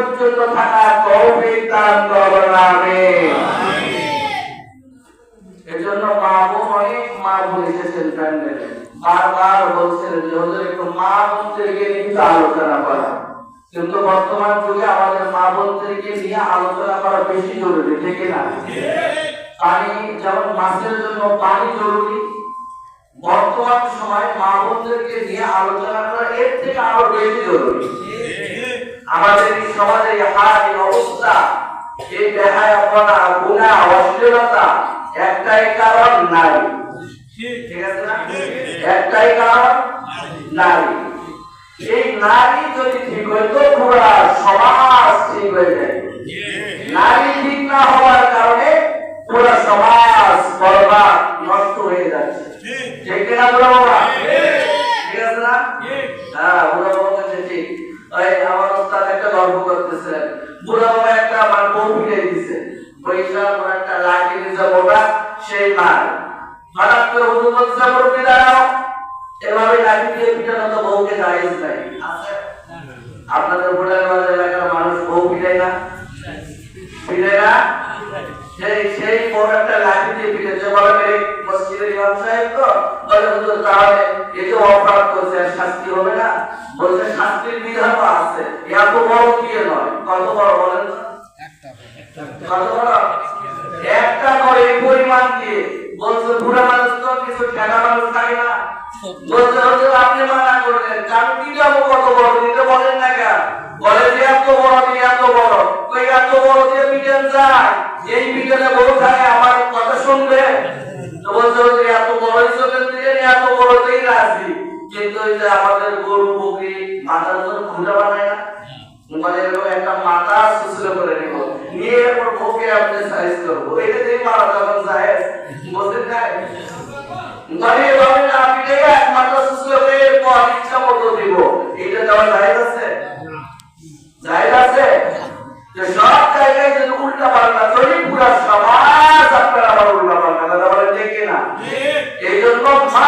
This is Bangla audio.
পর্যন্ত থাকা তৌফিক দান করুন আমিন। এজন্য মা বোন অনেক মা বোন এসেছেন প্যান্ডেলে, বারবার বলছেন যে হুজুর একটু মা বোনদেরকে নিয়ে আলোচনা করা, কিন্তু বর্তমান যুগে আমাদের মা বোনদেরকে নিয়ে আলোচনা করা বেশি জরুরি, ঠিক না? পানি যেমন মাছের জন্য পানি জরুরি, বর্তমান সময় মা বোনদেরকে নিয়ে আলোচনা করা এর থেকে আরো বেশি জরুরি। আমাদের এই সমাজের হাল, এই অবস্থা, এই বেহায়াপনা, গুনাহ, অশ্লীলতা একটাই কারণ নারী, ঠিক আছে না? একটাই কারণ নারী। এই নারী যদি ঠিক হইতো পুরো সমাজ ঠিক হয়ে যায়। নারী ঠিক না হওয়ার কারণে পুরো সমাজ বরবাদ, নষ্ট হয়ে যাচ্ছে, ঠিক কিনা বুড়া বাবা? ঠিক আছে না? হ্যাঁ, বুড়া বাবা কাছে ঠিক। ওই আমার ওস্তাদ একটা গল্প করতেছিলেন, বুড়া বাবা একটা আমার বউ ফিরে দিছে, বৈশাখ একটা লাঠি দিছে মোটা, সেই মার হঠাৎ করে হুজুর বলছে মুরব্বি দাঁড়াও, এভাবে লাঠি দিয়ে পিটানো তো বউকে জায়েজ নাই। আছে আপনাদের বুড়াগঞ্জ এলাকার মানুষ বউ পিটায় না? পিটায় না? সেই বড় একটা লাঠি দিয়ে পিটেছে, বলে মেরে মসজিদের ইমাম সাহেব তো বলে হুজুর তাহলে এই যে অপরাধ করছে শাস্তি হবে না? বলছে শাস্তির বিধানও আছে, এত বড় দিয়ে নয়। কত বড় বলেন তো? কত বড়? একটা করে এই পরিমাণ দিয়ে। বলছে বুড়া মানুষ তো কিছু ঠেকা মানুষ থাকে না, বলছে হুজুর আপনি মানা করলেন, আমি কি যাবো কত বড় দিতে বলেন না কেন? বলে যে এত বড় দিয়ে এত বড়, ওই এত বড় দিয়ে পিটেন যায়, এই পিটনে বড় থাকে আমার কথা শুনবে? তো বলছে হুজুর এত বড় হিসেবে দিলেন, এত বড় দিয়ে রাজি, কিন্তু ওই যে আমাদের গরু বকরি মাথার উপর খুঁজে বানায় না, মানে এরকম একটা মাথা সুসলে করে নিব, নিয়ে এরপর বকে আপনি সাইজ করবো, এটা দিয়ে মারা যখন যায় বলতে যায় মানে এভাবে না পিটে এক মাথা সুসলে করে এরপর ইচ্ছা মতো দিব, এটা দেওয়া জায়েজ আছে? জায়েজ আছে? যে সব জায়গায় যদি উল্টা পাল্টা চলি পুরো সমাজ আপনার আবার উল্টা পাল্টা কথা বলেন, ঠিক না? এই জন্য মা